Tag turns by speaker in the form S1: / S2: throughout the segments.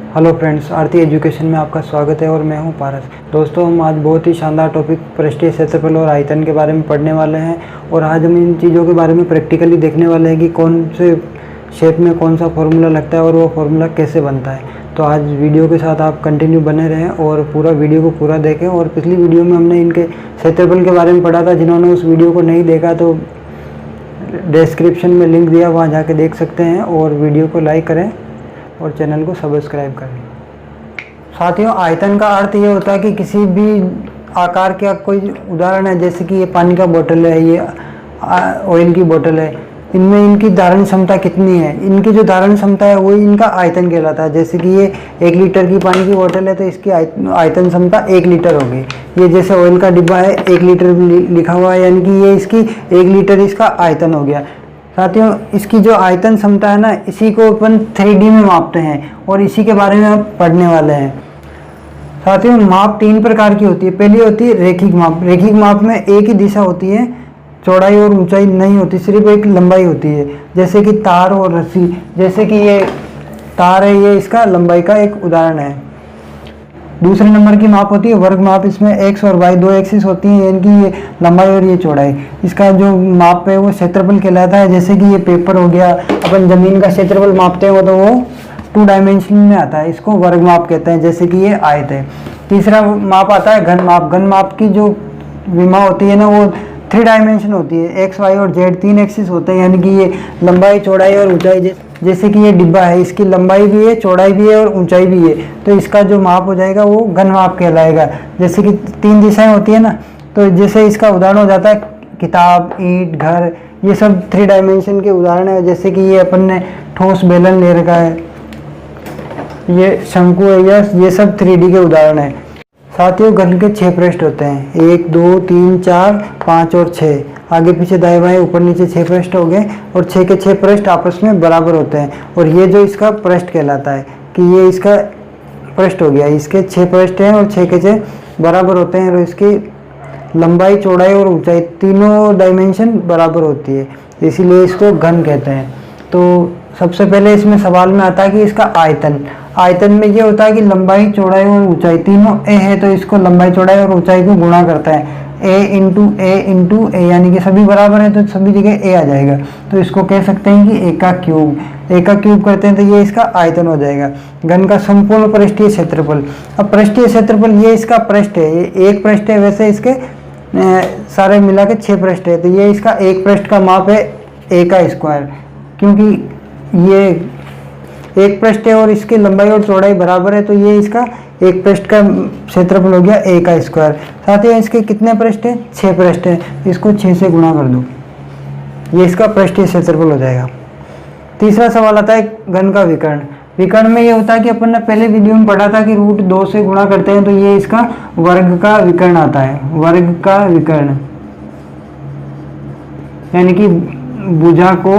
S1: Hello friends, आरती education में आपका स्वागत है और मैं हूं पारस। दोस्तों, हम आज बहुत ही शानदार टॉपिक पृष्ठीय क्षेत्रफल और आयतन के बारे में पढ़ने वाले हैं और आज हम इन चीज़ों के बारे में प्रैक्टिकली देखने वाले हैं कि कौन से शेप में कौन सा फॉर्मूला लगता है और वो फॉर्मूला कैसे बनता है। तो आज वीडियो के साथ आप कंटिन्यू बने रहें और पूरा वीडियो को पूरा देखें। और पिछली वीडियो में हमने इनके क्षेत्रफल के बारे में पढ़ा था। जिन्होंने उस वीडियो को नहीं देखा तो डिस्क्रिप्शन में लिंक दिया, वहाँ जाके देख सकते हैं। और वीडियो को लाइक करें और चैनल को सब्सक्राइब करें। साथियों, आयतन का अर्थ ये होता है कि किसी भी आकार का कोई उदाहरण है, जैसे कि ये पानी का बोतल है, ये ऑयल की बोतल है, इनमें इनकी धारण क्षमता कितनी है, इनकी जो धारण क्षमता है वो इनका आयतन कहलाता है। जैसे कि ये 1 लीटर की पानी की बोतल है तो इसकी आयतन क्षमता 1 लीटर होगी। ये जैसे ऑयल का डिब्बा है, 1 लीटर लिखा हुआ है, यानी कि ये इसकी 1 लीटर इसका आयतन हो गया। साथियों, इसकी जो आयतन क्षमता है ना, इसी को अपन 3D में मापते हैं और इसी के बारे में हम पढ़ने वाले हैं। साथियों, माप 3 प्रकार की होती है। पहली होती है रेखिक माप। रेखिक माप में एक ही दिशा होती है, चौड़ाई और ऊंचाई नहीं होती, सिर्फ एक लंबाई होती है। जैसे कि तार और रस्सी, जैसे कि ये तार है, ये इसका लंबाई का एक उदाहरण है। दूसरे नंबर की माप होती है वर्ग माप। इसमें एक्स और वाई 2 एक्सिस होती हैं, यानी कि ये लंबाई और ये चौड़ाई। इसका जो माप है वो क्षेत्रफल कहलाता है। जैसे कि ये पेपर हो गया, अपन जमीन का क्षेत्रफल मापते हैं तो वो 2 डायमेंशन में आता है, इसको वर्ग माप कहते हैं। जैसे कि ये आयत है। तीसरा माप आता है घन माप। घन माप की जो विमा होती है ना, वो 3 डायमेंशन होती है। एक्स वाई और जेड 3 एक्सिस होते हैं, यानी कि ये लंबाई चौड़ाई और ऊंचाई। जैसे कि ये डिब्बा है, इसकी लंबाई भी है, चौड़ाई भी है और ऊंचाई भी है, तो इसका जो माप हो जाएगा वो घन माप कहलाएगा। जैसे कि 3 दिशाएं होती है ना, तो जैसे इसका उदाहरण हो जाता है किताब, ईंट, घर, ये सब 3 डायमेंशन के उदाहरण है। जैसे कि ये अपन ने ठोस बेलन ले रखा है, ये शंकु है, ये सब 3D के उदाहरण है। साथियों, घन के 6 पृष्ठ होते हैं, 1 2 3 4 5 और 6। आगे पीछे दाएं बाएं ऊपर नीचे 6 पृष्ठ हो गए और 6 के 6 पृष्ठ आपस में बराबर होते हैं। और ये जो इसका पृष्ठ कहलाता है कि ये इसका पृष्ठ हो गया। इसके 6 पृष्ठ हैं और 6 के 6 बराबर होते हैं और इसकी लंबाई चौड़ाई और ऊंचाई तीनों डायमेंशन बराबर होती है, इसीलिए इसको घन कहते हैं। तो सबसे पहले इसमें सवाल में आता है कि इसका आयतन। आयतन में ये होता है कि लंबाई चौड़ाई और ऊंचाई तीनों ए है, तो इसको लंबाई चौड़ाई और ऊंचाई को गुणा करता है। ए इंटू ए, यानी कि सभी बराबर है तो सभी जगह ए आ जाएगा, तो इसको कह सकते हैं कि ए का क्यूब। ए का क्यूब करते हैं तो ये इसका आयतन हो जाएगा। घन का संपूर्ण पृष्ठीय क्षेत्रफल। अब पृष्ठीय क्षेत्रफल ये इसका पृष्ठ है, ये एक पृष्ठ है, वैसे इसके सारे मिला के 6 पृष्ठ है, तो ये इसका एक पृष्ठ का माप है ए का स्क्वायर। क्योंकि ये एक पृष्ठ है और इसकी लंबाई और चौड़ाई बराबर है, तो ये इसका एक पृष्ठ का क्षेत्रफल हो गया ए का स्क्वायर। साथ ही इसके कितने पृष्ठ हैं? 6 पृष्ठ हैं, इसको 6 से गुणा कर दो, ये इसका पृष्ठीय क्षेत्रफल हो जाएगा। तीसरा सवाल आता है घन का विकर्ण। विकर्ण में ये होता है कि अपन ने पहले वीडियो में पढ़ा था कि √2 से गुणा करते हैं, तो ये इसका वर्ग का विकर्ण आता है। वर्ग का विकर्ण यानी कि भुजा को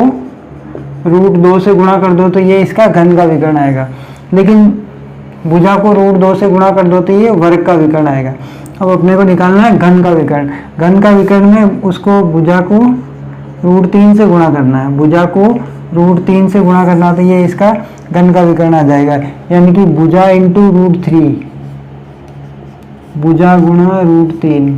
S1: √2 से गुणा कर दो तो ये इसका घन का विकर्ण आएगा। लेकिन भुजा को √2 से गुणा कर दो तो ये वर्ग का विकर्ण आएगा। अब अपने को निकालना है घन का विकर्ण। घन का विकर्ण में उसको भुजा को √3 से गुणा करना है। भुजा को √3 से गुणा करना तो ये इसका घन का विकर्ण आ जाएगा, यानी कि भुजा इंटू √3, भुजा गुणा √3।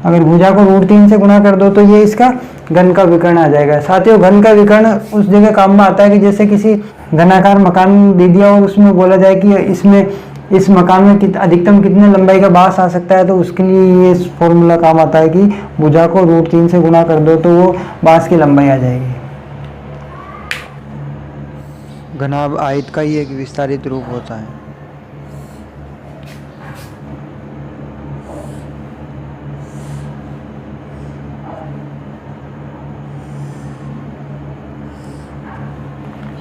S1: अगर भुजा को √3 से गुणा कर दो तो ये इसका घन का विकर्ण आ जाएगा। साथियों, घन का विकर्ण उस जगह काम में आता है कि जैसे किसी घनाकार मकान दे दिया और उसमें बोला जाए कि इसमें इस मकान में अधिकतम कितने लंबाई का बांस आ सकता है, तो उसके लिए ये फॉर्मूला काम आता है कि भुजा को √3 से गुणा कर दो तो वो बांस की लंबाई आ जाएगी। घनाभ आयत का ही एक विस्तारित रूप होता है।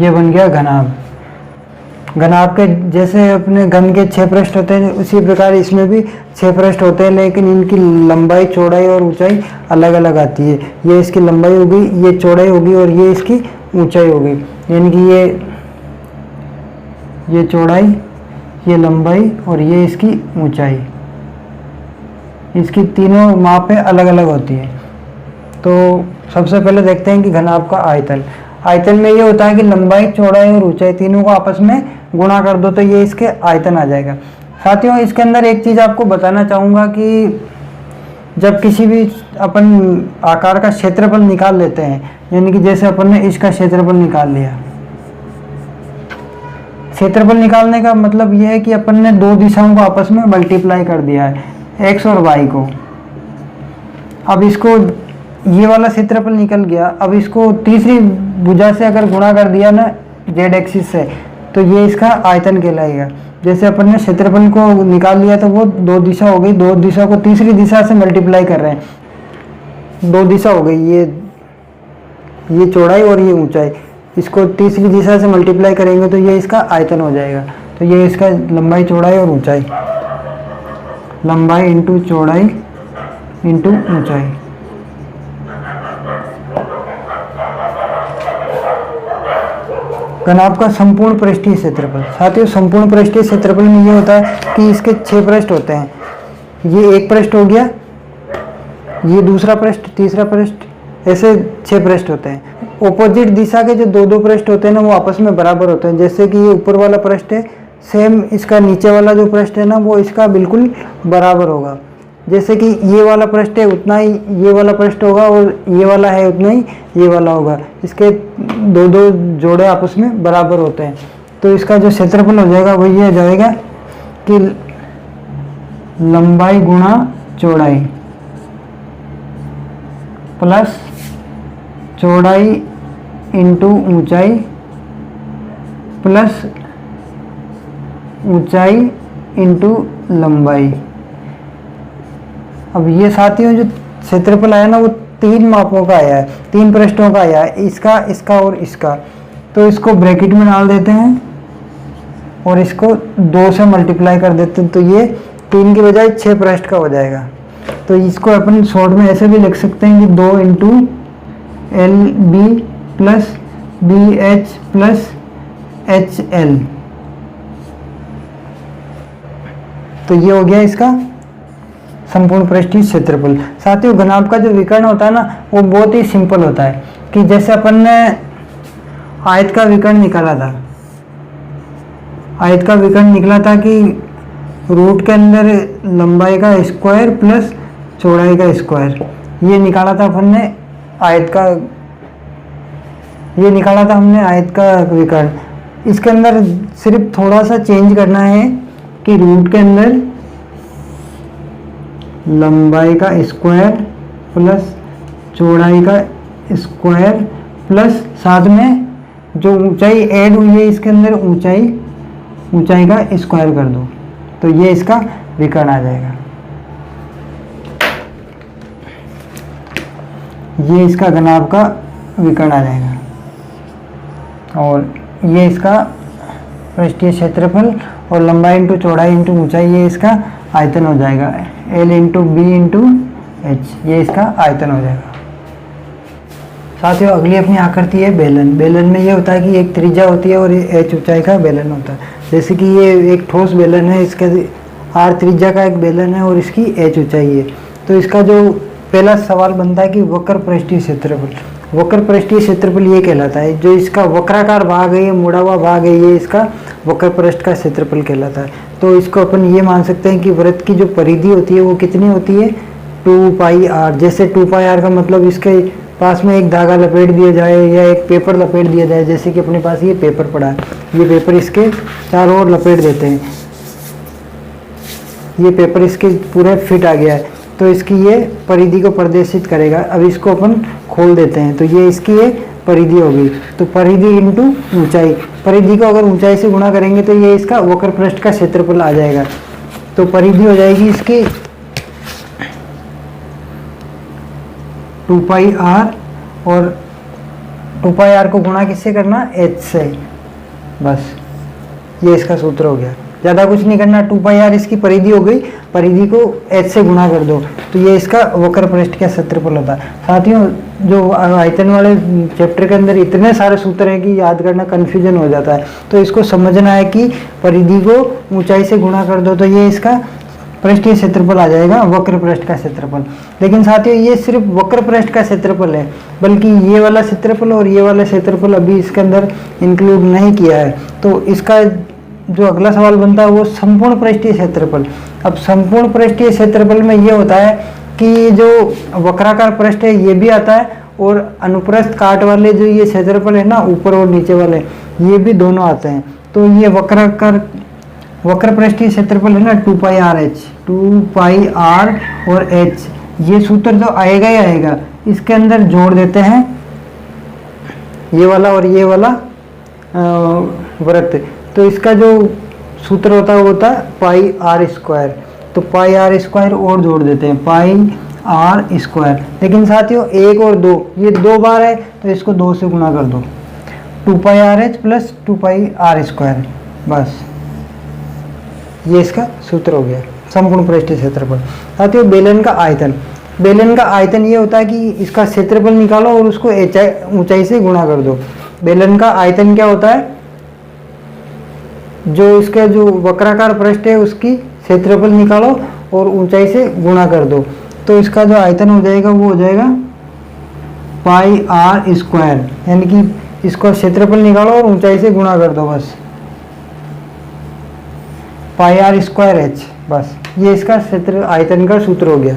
S1: ये बन गया घनाभ। घनाभ के जैसे अपने घन के 6 पृष्ठ होते हैं, उसी प्रकार इसमें भी 6 पृष्ठ होते हैं, लेकिन इनकी लंबाई चौड़ाई और ऊंचाई अलग अलग आती है। ये इसकी लंबाई होगी, ये चौड़ाई होगी और ये इसकी ऊंचाई होगी। यानी कि ये चौड़ाई, ये लंबाई और ये इसकी ऊंचाई, इसकी तीनों मापें अलग अलग होती है। तो सबसे पहले देखते हैं कि घनाभ का आयतन। आयतन में ये होता है कि लंबाई, चौड़ाई और ऊंचाई तीनों को आपस में गुणा कर दो तो ये इसके आयतन आ जाएगा। साथियों इसके अंदर एक चीज़ आपको बताना चाहूँगा कि जब किसी भी अपन आकार का क्षेत्रफल निकाल लेते हैं, यानी कि जैसे अपन ने इसका क्षेत्रफल निकाल लिया, क्षेत्रफल निकालने का मतलब यह है कि अपन ने दो दिशाओं को आपस में मल्टीप्लाई कर दिया है, एक्स और वाई को। अब इसको ये वाला क्षेत्रफल निकल गया, अब इसको तीसरी भुजा से अगर गुणा कर दिया ना जेड एक्सिस से, तो ये इसका आयतन कहलाएगा। जैसे अपन ने क्षेत्रफल को निकाल लिया तो वो दो दिशा हो गई, दो दिशा को तीसरी दिशा से मल्टीप्लाई कर रहे हैं, दो दिशा हो गई, ये चौड़ाई और ये ऊंचाई, इसको तीसरी दिशा से मल्टीप्लाई करेंगे तो ये इसका आयतन हो जाएगा। तो ये इसका लंबाई चौड़ाई और ऊंचाई, लंबाई इंटू चौड़ाई इंटू ऊंचाई। घनाभ का संपूर्ण पृष्ठीय क्षेत्रफल। साथियों संपूर्ण पृष्ठीय क्षेत्रफल में ये होता है कि इसके 6 पृष्ठ होते हैं, ये एक पृष्ठ हो गया, ये दूसरा पृष्ठ, तीसरा पृष्ठ, ऐसे 6 पृष्ठ होते हैं। ऑपोजिट दिशा के जो दो पृष्ठ होते हैं ना वो आपस में बराबर होते हैं। जैसे कि ये ऊपर वाला पृष्ठ है, सेम इसका नीचे वाला जो पृष्ठ है ना वो इसका बिल्कुल बराबर होगा। जैसे कि ये वाला पृष्ठ है उतना ही ये वाला पृष्ठ होगा, और ये वाला है उतना ही ये वाला होगा, इसके दो जोड़े आपस में बराबर होते हैं। तो इसका जो क्षेत्रफल हो जाएगा वो ये हो जाएगा कि लंबाई गुणा चौड़ाई प्लस चौड़ाई इंटू ऊंचाई प्लस ऊंचाई इंटू लंबाई। अब ये साथियों जो क्षेत्रफल आया ना वो 3 मापों का आया है, 3 पृष्ठों का आया है, इसका, इसका और इसका। तो इसको ब्रैकेट में डाल देते हैं और इसको 2 से मल्टीप्लाई कर देते हैं, तो ये 3 की बजाय 6 पृष्ठ का हो जाएगा। तो इसको अपन शॉर्ट में ऐसे भी लिख सकते हैं कि 2 into l b plus b h plus h l. तो ये हो गया इसका संपूर्ण पृष्ठीय क्षेत्रफल। साथियों घनाभ का जो विकर्ण होता है ना वो बहुत ही सिंपल होता है कि जैसे अपन ने आयत का विकर्ण निकाला था, आयत का विकर्ण निकला था कि रूट के अंदर लंबाई का स्क्वायर प्लस चौड़ाई का स्क्वायर, ये निकाला था अपन ने आयत का, ये निकाला था हमने आयत का विकर्ण। इसके अंदर सिर्फ थोड़ा सा चेंज करना है कि रूट के अंदर लंबाई का स्क्वायर प्लस चौड़ाई का स्क्वायर प्लस साथ में जो ऊंचाई ऐड हुई है इसके अंदर ऊंचाई का स्क्वायर कर दो, तो ये इसका विकर्ण आ जाएगा। ये इसका घनाभ का विकर्ण आ जाएगा और ये इसका पृष्ठीय क्षेत्रफल और लंबाई इंटू चौड़ाई इंटू ऊंचाई, ये इसका आयतन हो जाएगा। L into b into h, ये इसका आयतन हो जाएगा। साथियों अगली अपनी आकृति है बेलन। बेलन में ये होता है कि एक त्रिज्या होती है और एच ऊंचाई का बेलन होता है। जैसे कि ये एक ठोस बेलन है, इसके आर त्रिज्या का एक बेलन है और इसकी एच ऊंचाई है। तो इसका जो पहला सवाल बनता है कि वक्र पृष्ठीय क्षेत्रफल, वक्र पृष्ठीय क्षेत्रफल ये कहलाता है। जो इसका वक्राकार भाग है, ये मुड़ा हुआ भाग है, ये इसका वक्र पृष्ठ का क्षेत्रफल कहलाता है। तो इसको अपन ये मान सकते हैं कि वृत्त की जो परिधि होती है वो कितनी होती है, 2 पाई आर। जैसे 2 पाई आर का मतलब इसके पास में एक धागा लपेट दिया जाए या एक पेपर लपेट दिया जाए। जैसे कि अपने पास ये पेपर पड़ा है, ये पेपर इसके चारों ओर लपेट देते हैं, ये पेपर इसके पूरे फिट आ गया है, तो इसकी ये परिधि को प्रदर्शित करेगा। अब इसको अपन खोल देते हैं तो ये इसकी ये परिधि हो गई। तो परिधि इंटू ऊंचाई, परिधि को अगर ऊंचाई से गुणा करेंगे तो ये इसका वक्र पृष्ठ का क्षेत्रफल आ जाएगा। तो परिधि हो जाएगी इसकी 2 पाई आर, और 2 पाई आर को गुणा किससे करना, एच से। बस ये इसका सूत्र हो गया, ज़्यादा कुछ नहीं करना। 2 पाई आर इसकी परिधि हो गई, परिधि को एच से गुणा कर दो तो ये इसका वक्र पृष्ठ का क्षेत्रफल होता है। साथियों जो आयतन वाले चैप्टर के अंदर इतने सारे सूत्र हैं कि याद करना कन्फ्यूजन हो जाता है। तो इसको समझना है कि परिधि को ऊंचाई से गुणा कर दो तो ये इसका पृष्ठीय क्षेत्रफल आ जाएगा, वक्र पृष्ठ का क्षेत्रफल। लेकिन साथियों ये सिर्फ वक्र पृष्ठ का क्षेत्रफल है, बल्कि ये वाला क्षेत्रफल और ये वाला क्षेत्रफल अभी इसके अंदर इंक्लूड नहीं किया है। तो इसका जो अगला सवाल बनता है वो संपूर्ण पृष्ठीय क्षेत्रफल। अब संपूर्ण पृष्ठीय क्षेत्रफल में ये होता है कि जो वक्राकार पृष्ठ है ये भी आता है, और अनुप्रस्थ काट वाले जो ये क्षेत्रफल है ना, ऊपर और नीचे वाले, ये भी दोनों आते हैं। तो ये वक्र पृष्ठीय क्षेत्रफल है ना 2πr/h, 2πr और h, ये सूत्र जो आएगा ही आएगा, इसके अंदर जोड़ देते हैं ये वाला और ये वाला वृत्त। तो इसका जो सूत्र होता है वो होता है πr²। तो πr² और जोड़ देते हैं, πr²। लेकिन साथियों 1 और 2 ये 2 बार है, तो इसको 2 से गुणा कर दो, 2πrh प्लस 2πr²। बस ये इसका सूत्र हो गया संपूर्ण पृष्ठीय क्षेत्रफल। साथियों बेलन का आयतन, बेलन का आयतन ये होता है कि इसका क्षेत्रफल निकालो और उसको ऊंचाई से गुणा कर दो। बेलन का आयतन क्या होता है, जो इसका जो वक्राकार पृष्ठ है उसकी क्षेत्रफल निकालो और ऊंचाई से गुणा कर दो। तो इसका जो आयतन हो जाएगा वो हो जाएगा πr², यानी कि इसको क्षेत्रफल निकालो और ऊंचाई से गुणा कर दो, बस πr²h। बस ये इसका क्षेत्र आयतन का सूत्र हो गया।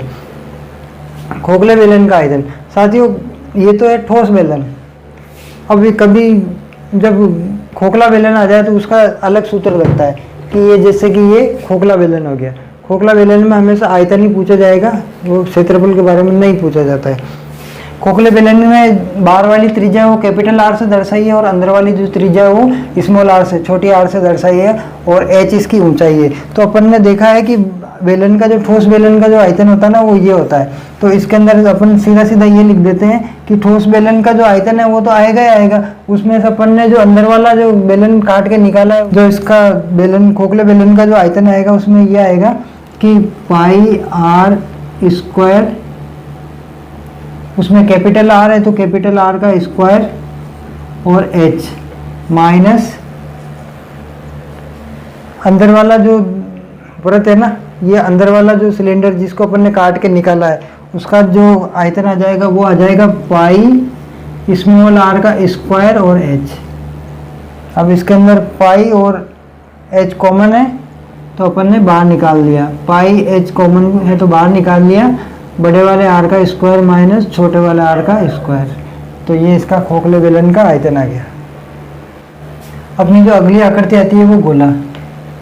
S1: खोखले बेलन का आयतन, साथियों ये तो है ठोस बेलन। अब कभी जब खोखला बेलन आ जाए तो उसका अलग सूत्र लगता है कि ये जैसे कि ये खोखला बेलन हो गया। खोखला बेलन में हमेशा आयतन ही पूछा जाएगा, वो क्षेत्रफल के बारे में नहीं पूछा जाता है। खोखले बेलन में बाहर वाली त्रिज्या वो कैपिटल आर से दर्शाई है और अंदर वाली जो त्रिज्या है वो स्मॉल आर से, छोटी आर से दर्शाई है, और h इसकी ऊंचाई है। तो अपन ने देखा है कि बेलन का जो ठोस बेलन का जो आयतन होता है ना वो ये होता है। तो इसके अंदर अपन सीधा सीधा ये लिख देते हैं कि ठोस बेलन का जो आयतन है वो तो आएगा ही आएगा। उसमें से अपन ने जो अंदर वाला जो बेलन काट के निकाला है, जो इसका बेलन खोखले बेलन का जो आयतन आएगा उसमें ये आएगा कि πr², उसमें कैपिटल आर है तो कैपिटल आर का स्क्वायर और h माइनस अंदर वाला जो वृत्त है ना, ये अंदर वाला जो सिलेंडर जिसको अपन ने काट के निकाला है उसका जो आयतन आ जाएगा वो आ जाएगा πr का स्क्वायर और h। अब इसके अंदर पाई और h कॉमन है तो अपन ने बाहर निकाल लिया, πh कॉमन है तो बाहर निकाल लिया, बड़े वाले आर का स्क्वायर माइनस छोटे वाले आर का स्क्वायर। तो ये इसका खोखले बेलन का आयतन आ गया। अपनी जो अगली आकृति आती है वो गोला,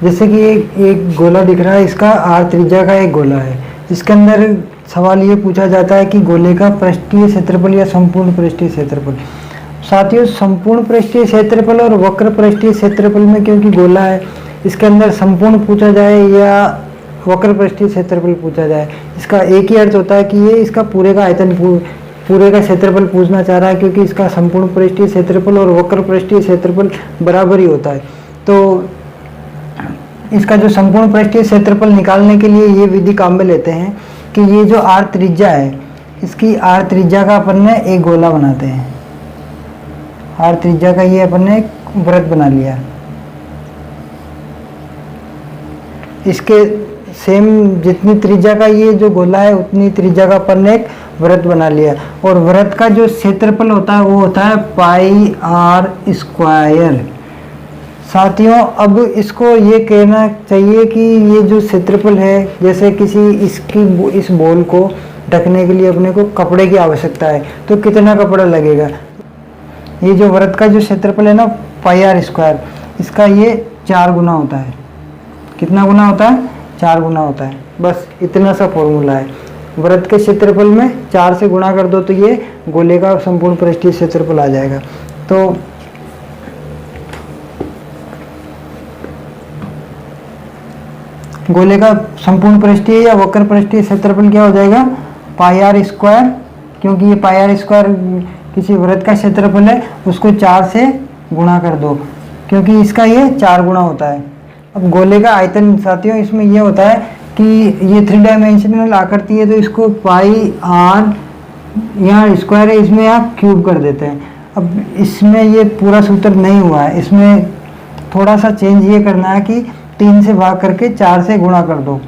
S1: जैसे कि एक गोला दिख रहा है, इसका आर त्रिज्या का एक गोला है। इसके अंदर सवाल ये पूछा जाता है कि गोले का पृष्ठीय क्षेत्रफल या संपूर्ण पृष्ठीय क्षेत्रफल। साथियों संपूर्ण पृष्ठीय क्षेत्रफल और वक्र पृष्ठीय क्षेत्रफल में क्योंकि गोला है, इसके अंदर संपूर्ण पूछा जाए या वक्र पृष्ठीय क्षेत्रफल पूछा जाए, इसका एक ही अर्थ होता है कि ये इसका पूरे का आयतन पूरे का क्षेत्रफल पूछना चाह रहा है, क्योंकि इसका संपूर्ण पृष्ठीय क्षेत्रफल और वक्र पृष्ठीय क्षेत्रफल बराबर ही होता है। तो इसका जो संपूर्ण पृष्ठीय क्षेत्रफल निकालने के लिए ये विधि काम में लेते हैं कि ये जो आर त्रिज्या है, इसकी आर त्रिज्या का अपन ने एक गोला बनाते हैं। आर त्रिज्या का ये अपन ने एक वृत्त बना लिया, इसके सेम जितनी त्रिज्या का ये जो गोला है उतनी त्रिज्या का अपन ने एक वृत्त बना लिया, और वृत्त का जो क्षेत्रफल होता है वो होता है πr²। साथियों अब इसको ये कहना चाहिए कि ये जो क्षेत्रफल है, जैसे किसी इस बॉल को ढकने के लिए अपने को कपड़े की आवश्यकता है, तो कितना कपड़ा लगेगा। ये जो वृत्त का जो क्षेत्रफल है ना πr², इसका ये 4 गुना होता है। कितना गुना होता है? 4 गुना होता है। बस इतना सा फॉर्मूला है। वृत्त के क्षेत्रफल में 4 से गुणा कर दो तो ये गोले का संपूर्ण पृष्ठीय क्षेत्रफल आ जाएगा। तो गोले का संपूर्ण पृष्ठीय या वक्र पृष्ठीय क्षेत्रफल क्या हो जाएगा? πr², क्योंकि ये πr² किसी वृत्त का क्षेत्रफल है, उसको 4 से गुणा कर दो, क्योंकि इसका ये 4 गुना होता है। अब गोले का आयतन साथियों इसमें यह होता है कि ये 3 डायमेंशनल आकृति है, तो इसको πr यहाँ स्क्वायर है, इसमें आप क्यूब कर देते हैं। अब इसमें ये पूरा सूत्र नहीं हुआ है, इसमें थोड़ा सा चेंज ये करना है कि 3 से भाग करके 4 से गुणा कर दो,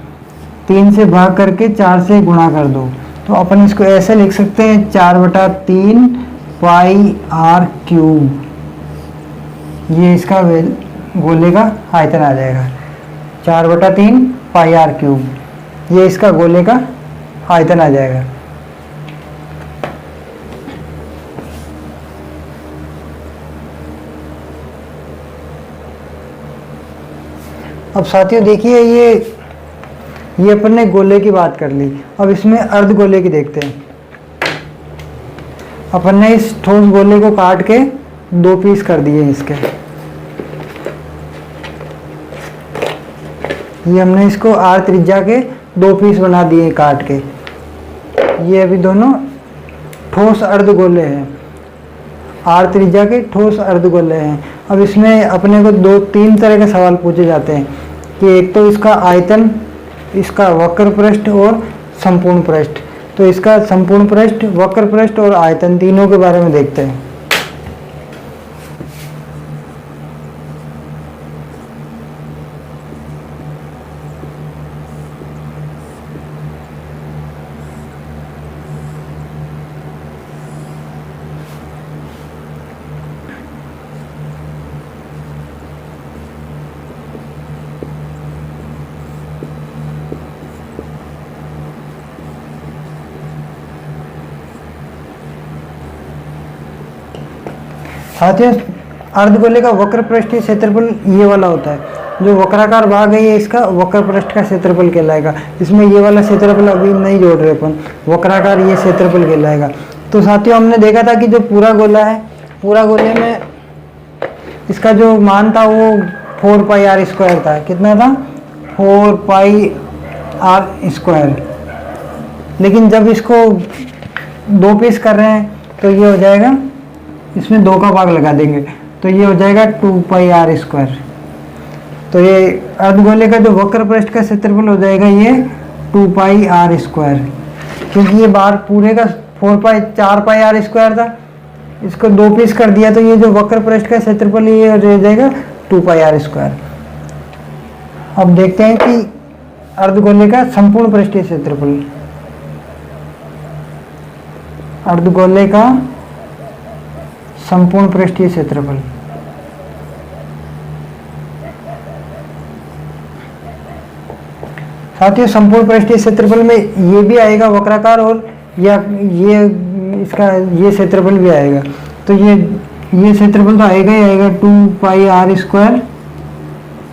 S1: 3 से भाग करके 4 से गुणा कर दो। तो अपन इसको ऐसे लिख सकते हैं 4/3 πr³। ये इसका गोले का आयतन आ जाएगा 4/3 पाई आर क्यूब। ये इसका गोले का आयतन आ जाएगा। अब साथियों देखिए, ये अपन ने गोले की बात कर ली। अब इसमें अर्ध गोले की देखते हैं। अपन ने इस ठोस गोले को काट के 2 पीस कर दिए इसके। ये हमने इसको आर त्रिज्या के 2 पीस बना दिए काट के। ये अभी दोनों ठोस अर्ध गोले हैं, आर त्रिज्या के ठोस अर्ध गोले हैं। अब इसमें अपने को 2-3 तरह के सवाल पूछे जाते हैं कि एक तो इसका आयतन, इसका वक्र पृष्ठ और संपूर्ण पृष्ठ। तो इसका संपूर्ण पृष्ठ, वक्र पृष्ठ और आयतन तीनों के बारे में देखते हैं। साथियों, अर्धगोले का वक्र पृष्ठीय क्षेत्रफल ये वाला होता है। जो वक्राकार भाग है ये इसका वक्र पृष्ठ का क्षेत्रफल कहलाएगा। इसमें ये वाला क्षेत्रफल अभी नहीं जोड़ रहे अपन, वक्राकार ये क्षेत्रफल कहलाएगा। तो साथियों हमने देखा था कि जो पूरा गोला है, पूरा गोले में इसका जो मान था वो 4 पाई आर स्क्वायर था। कितना था? 4 पाई आर स्क्वायर। लेकिन जब इसको 2 पीस कर रहे हैं तो ये हो जाएगा, इसमें 2 का भाग लगा देंगे तो ये हो जाएगा 2 पाई आर स्क्वायर। तो ये अर्धगोले का जो वक्र पृष्ठ का क्षेत्रफल हो जाएगा ये 2 पाई आर स्क्वायर, क्योंकि ये बार पूरे का 4 पाई आर स्क्वायर था। इसको 2 पीस कर दिया तो ये जो वक्र पृष्ठ का क्षेत्रफल ये रह जाएगा 2 पाई आर स्क्वायर। अब देखते हैं कि अर्धगोले का संपूर्ण पृष्ठीय क्षेत्रफल। अर्धगोले का संपूर्ण पृष्ठीय क्षेत्रफल। साथियों संपूर्ण पृष्ठीय क्षेत्रफल में ये भी आएगा वक्राकार और या ये इसका ये क्षेत्रफल भी आएगा। तो ये क्षेत्रफल तो आएगा ही आएगा 2 पाई आर स्क्वायर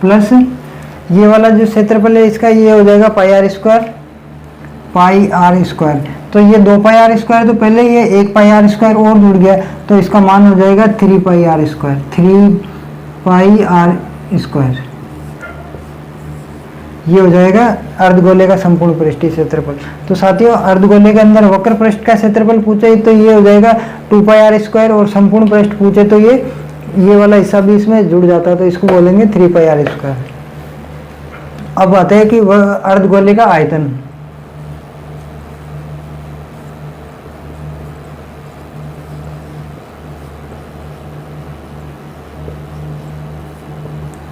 S1: प्लस ये वाला जो क्षेत्रफल है इसका ये हो जाएगा pi r square, pi r square. तो ये 2 पाई आर स्क्वायर, तो पहले ये 1 पाई आर स्क्वायर और जुड़ गया तो इसका मान हो जाएगा 3 pi r square, 3 pi r square. ये हो जाएगा अर्धगोले का संपूर्ण पृष्ठीय क्षेत्रफल। तो साथियों अर्धगोले के अंदर वक्र पृष्ठ का क्षेत्रफल पूछे तो ये हो जाएगा 2 पाई आर स्क्वायर और संपूर्ण पृष्ठ पूछे तो ये वाला हिस्सा भी इसमें जुड़ जाता है तो इसको बोलेंगे 3 पाई आर स्क्वायर। अब आते हैं कि वह अर्धगोले का आयतन।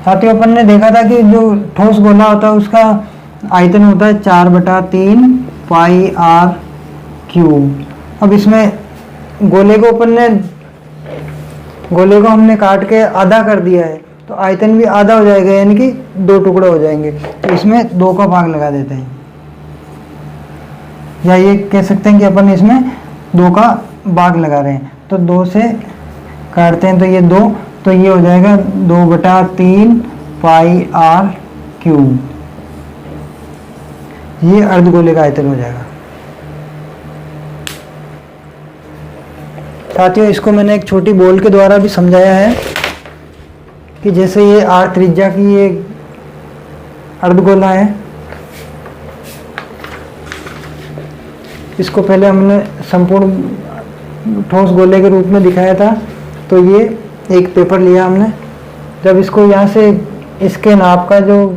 S1: साथियों अपन ने देखा था कि जो ठोस गोला होता है उसका आयतन होता है 4/3 पाई आर क्यूब। अब इसमें गोले को हमने काट के आधा कर दिया है तो आयतन भी आधा हो जाएगा, यानी कि 2 टुकड़े हो जाएंगे। तो इसमें 2 का भाग लगा देते हैं, या ये कह सकते हैं कि अपन इसमें 2 का भाग लगा रहे हैं। तो 2 से काटते हैं तो ये 2, तो ये हो जाएगा 2/3 पाई आर क्यूब। ये अर्धगोले का आयतन हो जाएगा। साथियों इसको मैंने एक छोटी बॉल के द्वारा भी समझाया है कि जैसे ये आर त्रिज्या की ये अर्धगोला है, इसको पहले हमने संपूर्ण ठोस गोले के रूप में दिखाया था। तो ये एक पेपर लिया हमने, जब इसको यहाँ से इसके नाप का जो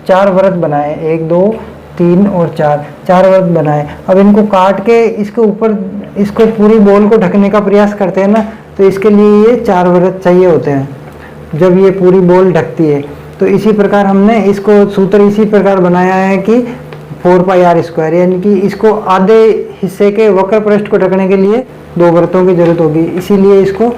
S1: 4 वृत्त बनाए, 1 2 3 और 4 वृत्त बनाए। अब इनको काट के इसके ऊपर इसको पूरी बॉल को ढकने का प्रयास करते हैं ना, तो इसके लिए ये 4 वृत्त चाहिए होते हैं जब ये पूरी बॉल ढकती है। तो इसी प्रकार हमने इसको सूत्र इसी प्रकार बनाया है कि 4 पाई आर स्क्वायर, यानी कि इसको आधे हिस्से के वक्र पृष्ठ को ढकने के लिए 2 वृत्तों की जरूरत होगी, इसीलिए इसको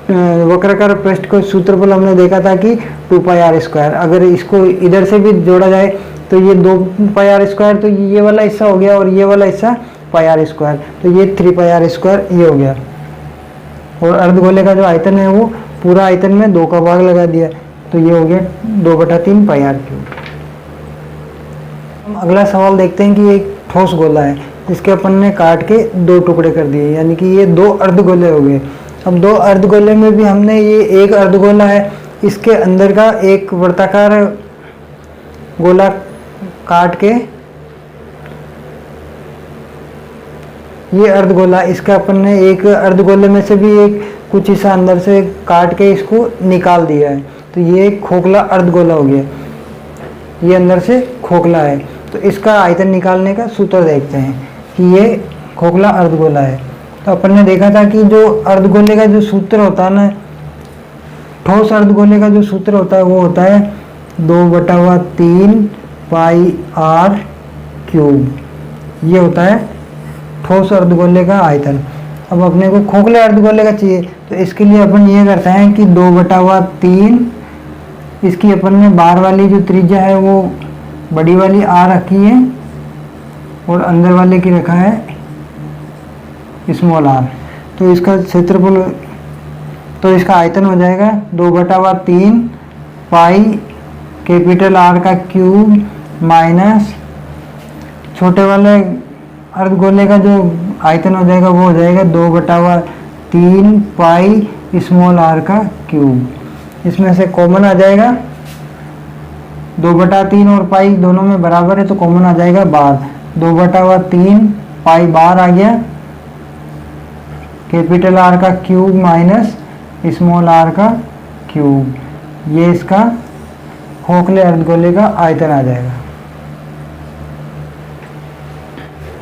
S1: वक्राकार पृष्ठ को सूत्रफल हमने देखा था कि 2πr²। अगर इसको इधर से भी जोड़ा जाए तो ये 2πr², तो ये वाला हिस्सा हो गया और ये वाला हिस्सा πr², तो ये 3πr² ये हो गया। और अर्धगोले का जो आयतन है वो पूरा आयतन में 2 का भाग लगा दिया, तो ये हो गया 2/3 πr³। हम अगला सवाल देखते हैं कि एक ठोस गोला है जिसके अपन ने काट के 2 टुकड़े कर दिए, यानी कि ये 2 अर्धगोले हो गए। अब 2 अर्धगोले में भी हमने ये एक अर्धगोला है, इसके अंदर का एक वृत्ताकार गोला काट के ये अर्धगोला, इसका अपन ने एक अर्धगोले में से भी एक कुछ हिस्सा अंदर से काट के इसको निकाल दिया है, तो ये एक खोखला अर्धगोला हो गया। ये अंदर से खोखला है, तो इसका आयतन निकालने का सूत्र देखते हैं कि ये खोखला अर्धगोला है। तो अपन ने देखा था कि जो अर्धगोले का जो सूत्र होता है ना, ठोस अर्धगोले का जो सूत्र होता है वो होता है 2/3 πr³। ये होता है ठोस अर्धगोले का आयतन। अब अपने को खोखले अर्धगोले का चाहिए, तो इसके लिए अपन ये करते हैं कि 2/3, इसकी अपन ने बाहर वाली जो त्रिज्या है वो बड़ी वाली r रखी है और अंदर वाले की रखा है स्मॉल r। तो इसका क्षेत्रफल, तो इसका आयतन हो जाएगा 2/3 पाई कैपिटल R का क्यूब माइनस छोटे वाले अर्धगोले का जो आयतन हो जाएगा वो हो जाएगा 2/3 पाई स्मॉल r का क्यूब। इसमें से कॉमन आ जाएगा 2/3 और पाई दोनों में बराबर है, तो कॉमन आ जाएगा बाहर। 2/3 पाई बाहर आ गया, कैपिटल R का क्यूब माइनस स्मॉल r का क्यूब। ये इसका खोखले अर्धगोले का आयतन आ जाएगा।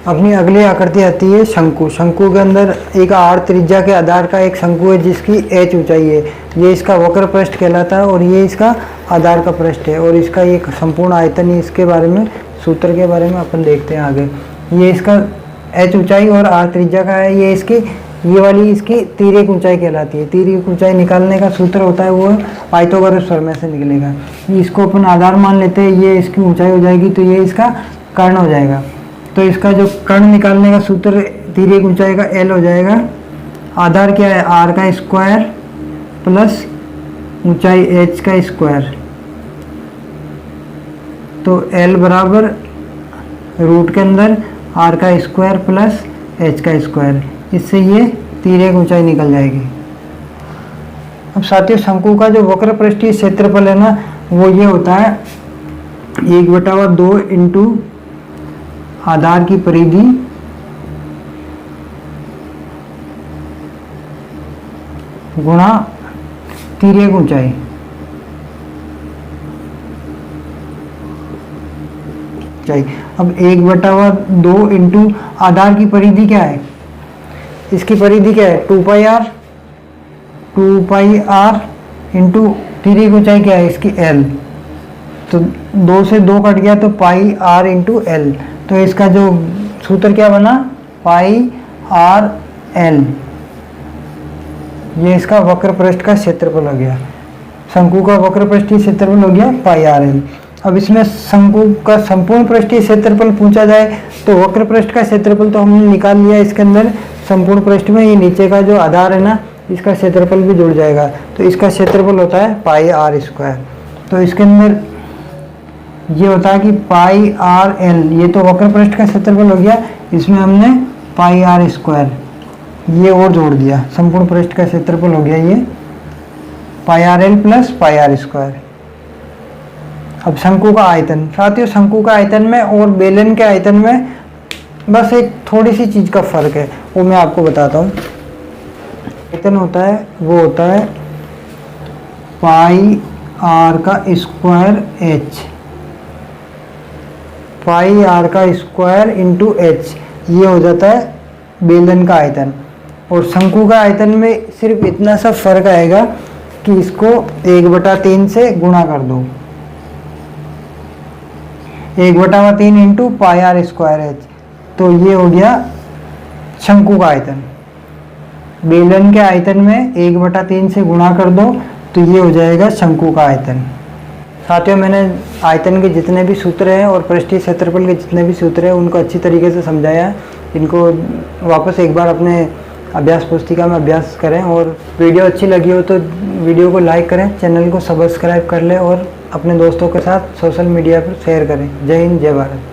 S1: अपनी अगली आकृति आती है शंकु। शंकु के अंदर एक r त्रिज्या के आधार का एक शंकु है जिसकी h ऊंचाई है। ये इसका वक्र पृष्ठ कहलाता है और ये इसका आधार का पृष्ठ है, और इसका एक संपूर्ण आयतन है। इसके बारे में सूत्र के बारे में अपन देखते हैं आगे। ये इसका h ऊंचाई और r त्रिज्या का है। ये इसकी ये वाली इसकी तिर्यक ऊंचाई कहलाती है। तिर्यक ऊंचाई निकालने का सूत्र होता है वो पाइथागोरस प्रमेय से निकलेगा। इसको अपन आधार मान लेते हैं, ये इसकी ऊंचाई हो जाएगी, तो ये इसका कर्ण हो जाएगा। तो इसका जो कर्ण निकालने का सूत्र तिर्यक ऊंचाई का L हो जाएगा। आधार क्या है, r का स्क्वायर प्लस ऊंचाई h का स्क्वायर, तो L बराबर रूट के अंदर r का स्क्वायर प्लस h का स्क्वायर। इससे ये तिर्यक ऊंचाई निकल जाएगी। अब साथियों, शंकु का जो वक्र पृष्ठीय क्षेत्रफल है ना, वो ये होता है 1/2 इंटू आधार की परिधि गुणा तिर्यक ऊंचाई। अब 1/2 इंटू आधार की परिधि क्या है, इसकी परिधि क्या है 2πr इंटू तिर्यक ऊंचाई क्या है इसकी L। तो 2 से 2 कट गया तो पाई r इंटू L। तो इसका जो सूत्र क्या बना, पाई r L। ये इसका वक्र पृष्ठ का क्षेत्रफल हो गया। शंकु का वक्र पृष्ठीय क्षेत्रफल हो गया पाई r L। अब इसमें शंकु का संपूर्ण पृष्ठीय क्षेत्रफल पूछा जाए तो वक्र पृष्ठ का क्षेत्रफल तो हमने निकाल लिया। इसके अंदर संपूर्ण पृष्ठ में ये नीचे का जो आधार है ना, इसका क्षेत्रफल भी जुड़ जाएगा। तो इसका क्षेत्रफल होता है पाई r²। तो इसके अंदर ये होता है कि पाई r L, ये तो वक्र पृष्ठ का क्षेत्रफल हो गया, इसमें हमने पाई r² ये और जोड़ दिया। संपूर्ण पृष्ठ का क्षेत्रफल हो गया ये पाई r L plus pi r²। अब शंकु का आयतन। साथियों, शंकु का आयतन में और बेलन के आयतन में बस एक थोड़ी सी चीज़ का फर्क है, वो मैं आपको बताता हूँ। आयतन होता है वो होता है पाई r का स्क्वायर h, पाई r का स्क्वायर इंटू h, ये हो जाता है बेलन का आयतन। और शंकु का आयतन में सिर्फ इतना सा फर्क आएगा कि इसको 1/3 से गुणा कर दो, 1/3 इंटू पाई r² h, तो ये हो गया शंकु का आयतन। बेलन के आयतन में 1/3 से गुणा कर दो तो ये हो जाएगा शंकु का आयतन। साथियों, मैंने आयतन के जितने भी सूत्र हैं और पृष्ठीय क्षेत्रफल के जितने भी सूत्र हैं उनको अच्छी तरीके से समझाया है। इनको वापस एक बार अपने अभ्यास पुस्तिका में अभ्यास करें, और वीडियो अच्छी लगी हो तो वीडियो को लाइक करें, चैनल को सब्सक्राइब कर लें और अपने दोस्तों के साथ सोशल मीडिया पर शेयर करें। जय हिंद, जय भारत।